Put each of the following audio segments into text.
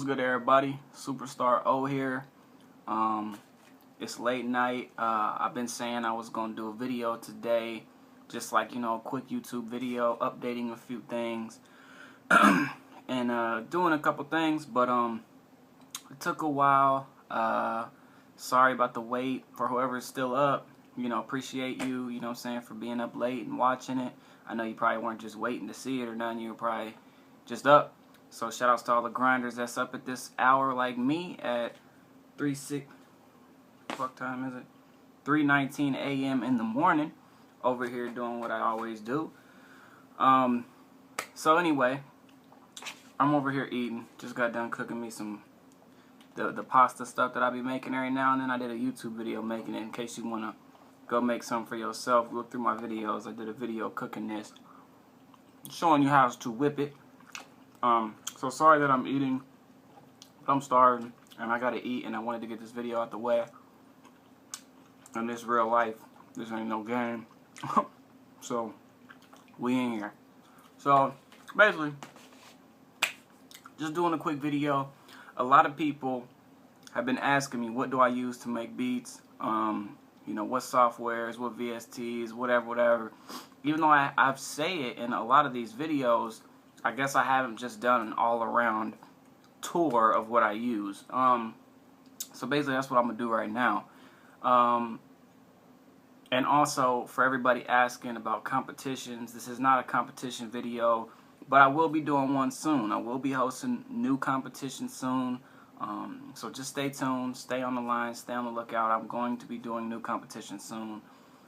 What's good, everybody? SuperStar O here. It's late night. I've been saying I was gonna do a video today, just like, a quick YouTube video updating a few things and doing a couple things, but it took a while. Sorry about the wait. For whoever's still up, appreciate you, for being up late and watching it. I know you probably weren't just waiting to see it or nothing. You were probably just up. So shout outs to all the grinders that's up at this hour like me at 3:19 a.m. in the morning, over here doing what I always do. So anyway, I'm over here eating. Just got done cooking me some the pasta stuff that I be making every now and then. I did a YouTube video making it in case you wanna go make some for yourself. Look through my videos. I did a video cooking this, showing you how to whip it. So sorry that I'm eating, but I'm starving and I gotta eat, and I wanted to get this video out the way. And this real life, this ain't no game. So we in here. So basically, just doing a quick video. A lot of people have been asking me, what do I use to make beats? What softwares, what VSTs, whatever. Even though I've say it in a lot of these videos, I guess I haven't just done an all-around tour of what I use. So basically that's what I'm going to do right now. And also, for everybody asking about competitions, this is not a competition video, but I will be doing one soon. I will be hosting new competitions soon. So just stay tuned, stay on the line, stay on the lookout. I'm going to be doing new competitions soon.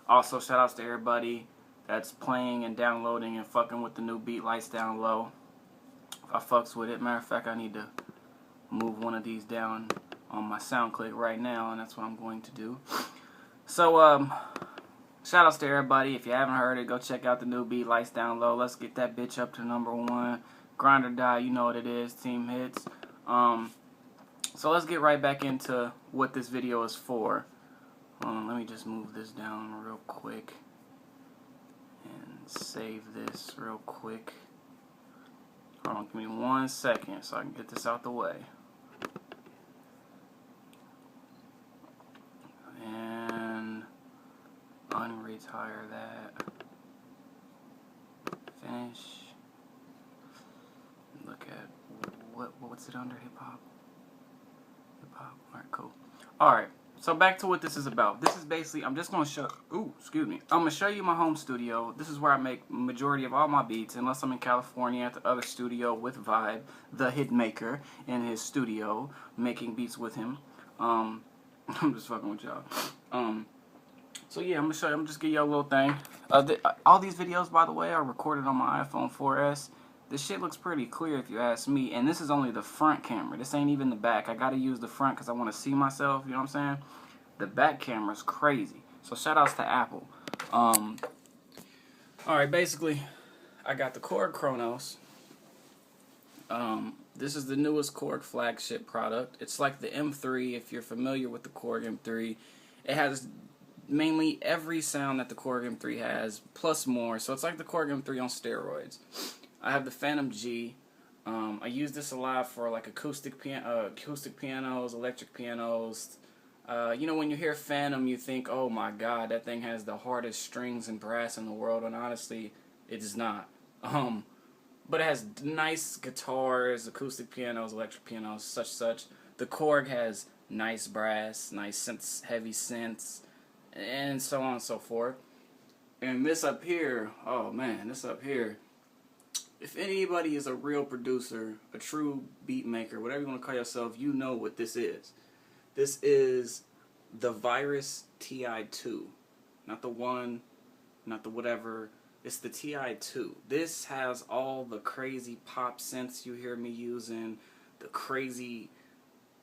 Also, shout outs to everybody that's playing and downloading and fucking with the new beat Lights Down Low. I fucks with it. Matter of fact, I need to move one of these down on my sound click right now, and that's what I'm going to do. So, shout outs to everybody. If you haven't heard it, go check out the new beat Lights Down Low. Let's get that bitch up to #1. Grind or die, you know what it is. Team hits. So let's get right back into what this video is for. Let me just move this down real quick and save this real quick. Hold on, give me 1 second so I can get this out the way. And unretire that. Finish. Look at what's it under? Hip hop. Alright, cool. Alright, so back to what this is about. This is basically, I'm just going to show, I'm going to show you my home studio. This is where I make majority of all my beats, unless I'm in California at the other studio with Vibe, the hit maker, in his studio, making beats with him. I'm just fucking with y'all. So yeah, I'm going to show you, I'm just give y'all a little thing. All these videos, by the way, are recorded on my iPhone 4S. This shit looks pretty clear if you ask me, and this is only the front camera. This ain't even the back. I gotta use the front because I want to see myself, you know what I'm saying? The back camera's crazy. So shout outs to Apple. Alright, basically, I got the Korg Kronos. This is the newest Korg flagship product. It's like the M3, if you're familiar with the Korg M3. It has mainly every sound that the Korg M3 has, plus more. So it's like the Korg M3 on steroids. I have the Phantom G. I use this a lot for like acoustic pianos, electric pianos. When you hear Phantom, you think, oh my god, that thing has the hardest strings and brass in the world, and honestly, it is not. But it has nice guitars, acoustic pianos, electric pianos, such. The Korg has nice brass, nice synths, heavy synths, and so on and so forth. And this up here, oh man, this up here. If anybody is a real producer, a true beat maker, whatever you want to call yourself, you know what this is. This is the Virus TI-2. Not the one, not the whatever. It's the TI-2. This has all the crazy pop synths you hear me using, the crazy,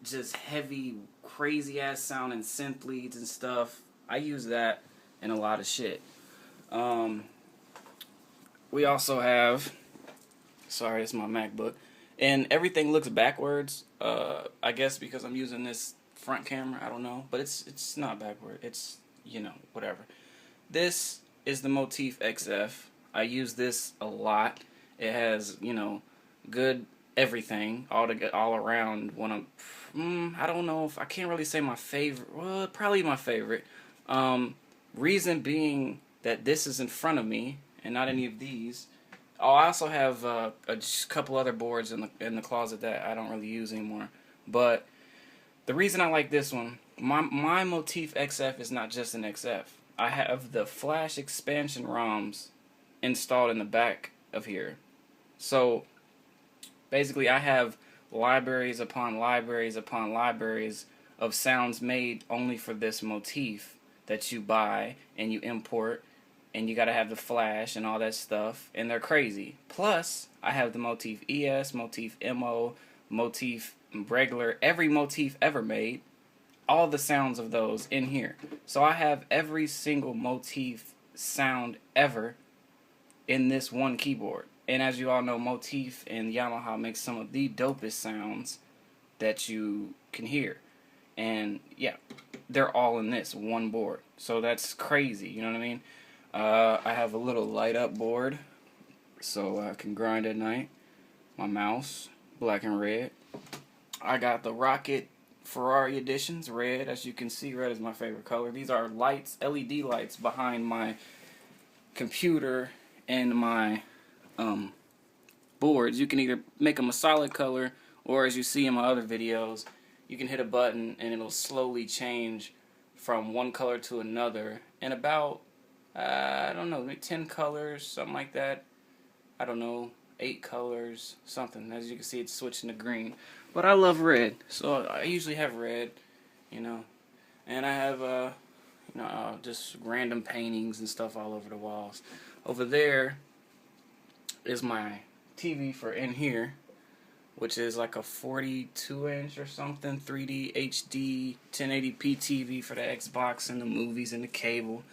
just heavy, crazy ass sounding synth leads and stuff. I use that in a lot of shit. We also have... Sorry, it's my MacBook. And everything looks backwards. I guess because I'm using this front camera. I don't know. But it's not backward. It's, whatever. This is the Motif XF. I use this a lot. It has, good everything all around. I don't know if I can't really say my favorite. Well, probably my favorite. Reason being that this is in front of me and not any of these. Oh, I also have a couple other boards in the closet that I don't really use anymore. But the reason I like this one, my Motif XF is not just an XF. I have the flash expansion ROMs installed in the back of here. So basically, I have libraries upon libraries upon libraries of sounds made only for this motif that you buy and you import, and you gotta have the flash and all that stuff, and they're crazy. Plus, I have the Motif ES, Motif MO, Motif regular, every motif ever made, all the sounds of those in here. So I have every single motif sound ever in this one keyboard. And as you all know, Motif and Yamaha make some of the dopest sounds that you can hear. And yeah, they're all in this one board. So that's crazy, you know what I mean? I have a little light up board so I can grind at night. My mouse, black and red. I got the Rocket Ferrari editions, red. As you can see, red is my favorite color. These are lights, LED lights behind my computer and my boards. You can either make them a solid color, or as you see in my other videos, you can hit a button and it'll slowly change from one color to another in about, I don't know, maybe 10 colors, something like that. I don't know, 8 colors, something. As you can see, it's switching to green. But I love red, so I usually have red, you know. And I have, just random paintings and stuff all over the walls. Over there is my TV for in here, which is like a 42-inch or something, 3D HD 1080p TV for the Xbox and the movies and the cable.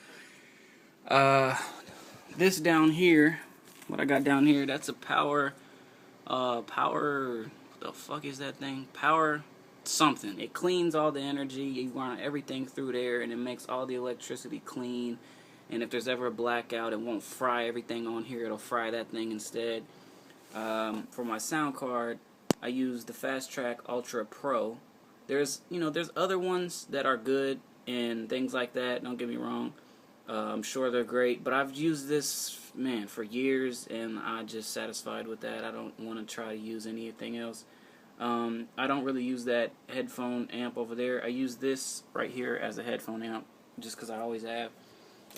This down here, what I got down here, that's a power, what the fuck is that thing? Power something. It cleans all the energy. You run everything through there, and it makes all the electricity clean. And if there's ever a blackout, it won't fry everything on here. It'll fry that thing instead. For my sound card, I use the Fast Track Ultra Pro. There's other ones that are good and things like that. Don't get me wrong. I'm sure they're great, but I've used this, man, for years, and I'm just satisfied with that. I don't want to try to use anything else. I don't really use that headphone amp over there. I use this right here as a headphone amp, just because I always have.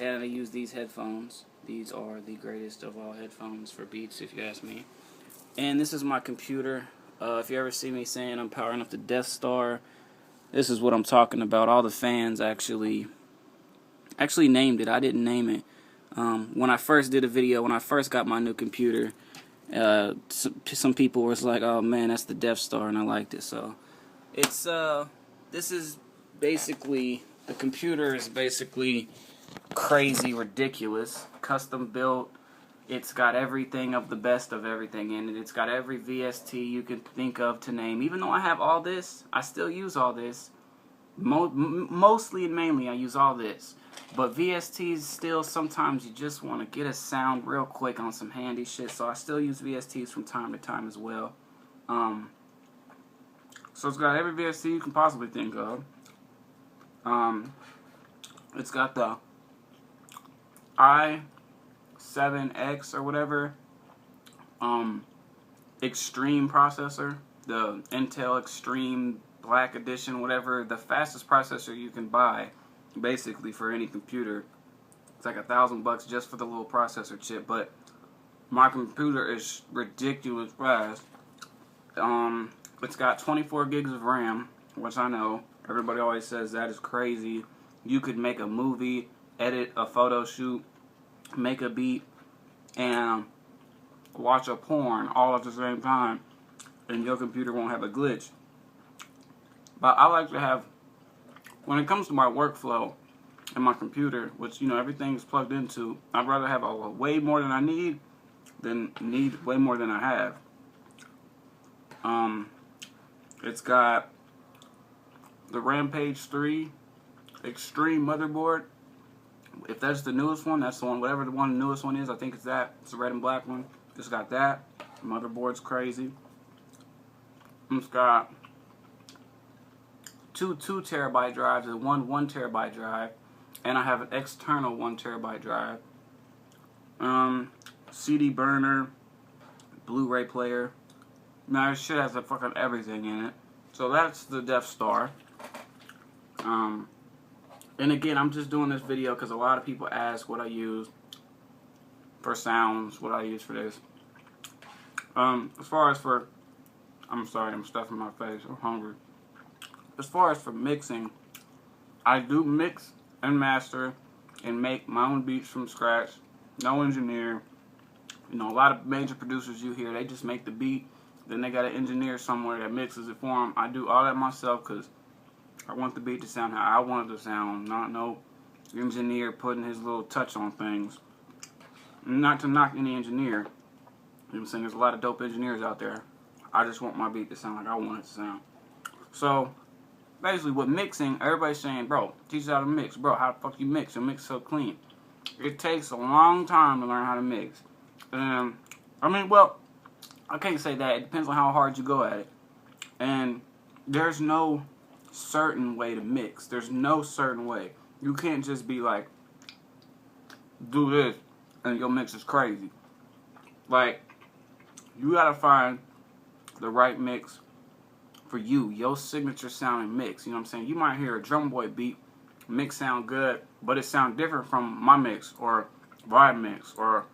And I use these headphones. These are the greatest of all headphones for beats, if you ask me. And this is my computer. If you ever see me saying I'm powering up the Death Star, this is what I'm talking about. All the fans actually named it. I didn't name it. When I first did a video, when I first got my new computer, some people was like, "Oh man, that's the Death Star," and I liked it. So it's this is basically, the computer is basically crazy, ridiculous, custom built. It's got everything of the best of everything in it. It's got every VST you can think of to name. Even though I have all this, I still use all this. Mostly and mainly I use all this. But VSTs still, sometimes you just want to get a sound real quick on some handy shit. So I still use VSTs from time to time as well. So it's got every VST you can possibly think of. It's got the i7X or whatever Extreme processor, the Intel Extreme Black Edition, whatever, the fastest processor you can buy basically for any computer. It's like $1,000 just for the little processor chip, but my computer is ridiculous fast. It's got 24 gigs of RAM, which I know everybody always says that is crazy. You could make a movie, edit a photo shoot, make a beat, and watch a porn all at the same time, and your computer won't have a glitch. But I like to have, when it comes to my workflow and my computer, which, everything is plugged into, I'd rather have way more than I need than need way more than I have. It's got the Rampage 3 Extreme motherboard. If that's the newest one, that's the one, whatever the newest one is, I think it's that. It's the red and black one. It's got that. The motherboard's crazy. It's got two 2 terabyte drives and one 1 terabyte drive, and I have an external 1 terabyte drive. CD burner, Blu-ray player. Now this shit has a fucking everything in it. So that's the Death Star. And again, I'm just doing this video because a lot of people ask what I use for sounds, what I use for this. As far as for, I'm sorry, I'm stuffing my face, I'm hungry. As far as for mixing, I do mix and master and make my own beats from scratch. No engineer. You know, a lot of major producers you hear, they just make the beat, then they got an engineer somewhere that mixes it for them. I do all that myself because I want the beat to sound how I want it to sound, not no engineer putting his little touch on things. Not to knock any engineer. You know what I'm saying? There's a lot of dope engineers out there. I just want my beat to sound like I want it to sound. So, basically with mixing, everybody's saying, bro, teach us how to mix. Bro, how the fuck you mix? You mix so clean. It takes a long time to learn how to mix. I mean, well, I can't say that. It depends on how hard you go at it. And there's no certain way to mix. There's no certain way. You can't just be like, do this, and your mix is crazy. Like, you gotta find the right mix for you, your signature sounding mix. You know what I'm saying? You might hear a drum boy beat, mix sound good, but it sound different from my mix or vibe mix or,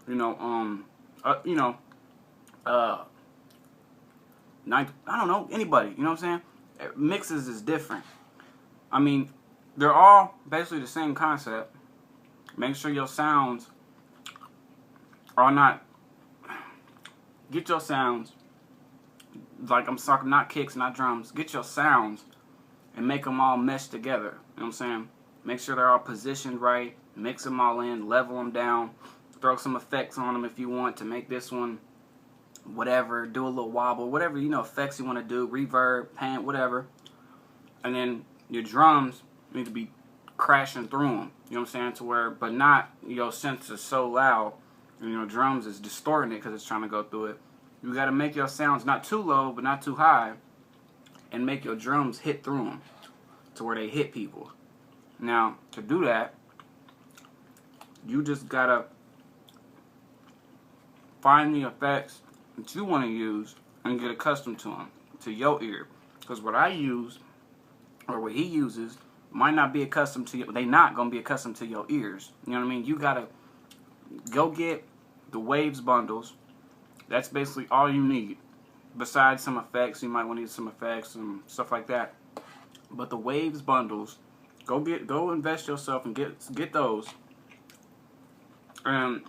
I don't know, anybody. You know what I'm saying? Mixes is different. I mean, they're all basically the same concept. Make sure your sounds are not. Get your sounds. Like I'm talking, not kicks, not drums. Get your sounds and make them all mesh together. You know what I'm saying? Make sure they're all positioned right. Mix them all in. Level them down. Throw some effects on them if you want to make this one whatever. Do a little wobble. Whatever, you know, effects you want to do. Reverb, pan, whatever. And then your drums need to be crashing through them. You know what I'm saying? To where, but not, your synths is so loud. And your drums is distorting it because it's trying to go through it. You got to make your sounds not too low, but not too high. And make your drums hit through them. To where they hit people. Now, to do that, you just got to find the effects that you want to use and get accustomed to them, to your ear. Because what I use, or what he uses, might not be accustomed to you. They not going to be accustomed to your ears. You know what I mean? You got to go get the Waves bundles. That's basically all you need. Besides some effects, you might want to need some effects and stuff like that. But the Waves bundles, go invest yourself and get those. And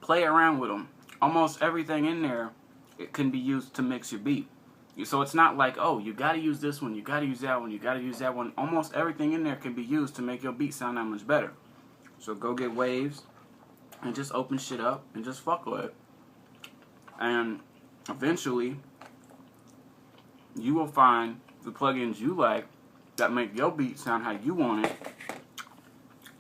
play around with them. Almost everything in there, it can be used to mix your beat. So it's not like, oh, you got to use this one, you got to use that one, you got to use that one. Almost everything in there can be used to make your beat sound that much better. So go get Waves and just open shit up and just fuck with it. And eventually, you will find the plugins you like that make your beat sound how you want it.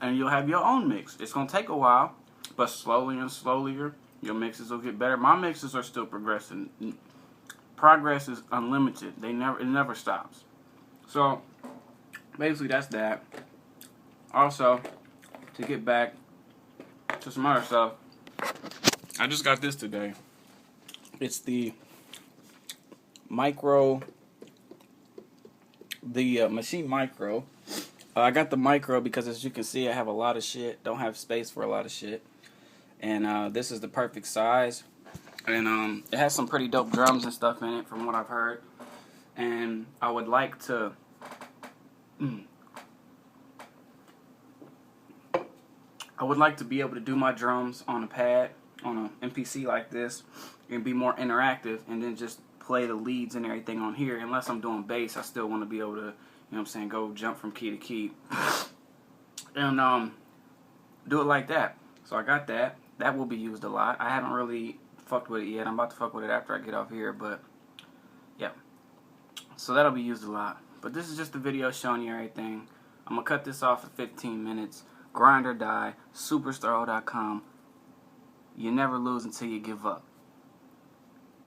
And you'll have your own mix. It's going to take a while, but slowly and slowly, your mixes will get better. My mixes are still progressing. Progress is unlimited. It never stops. So, basically that's that. Also, to get back to some other stuff, I just got this today. It's the Micro, Machine Micro. I got the Micro because, as you can see, I have a lot of shit. Don't have space for a lot of shit. And this is the perfect size. And it has some pretty dope drums and stuff in it, from what I've heard. And I would like to be able to do my drums on a pad, on an MPC like this, and be more interactive, and then just play the leads and everything on here. Unless I'm doing bass, I still want to be able to, you know what I'm saying, go jump from key to key. And do it like that. So I got that. That will be used a lot. I haven't really fucked with it yet. I'm about to fuck with it after I get off here, but yeah. So that'll be used a lot. But this is just a video showing you everything. I'm going to cut this off at 15 minutes. Grind or die. SuperStar.com. You never lose until you give up.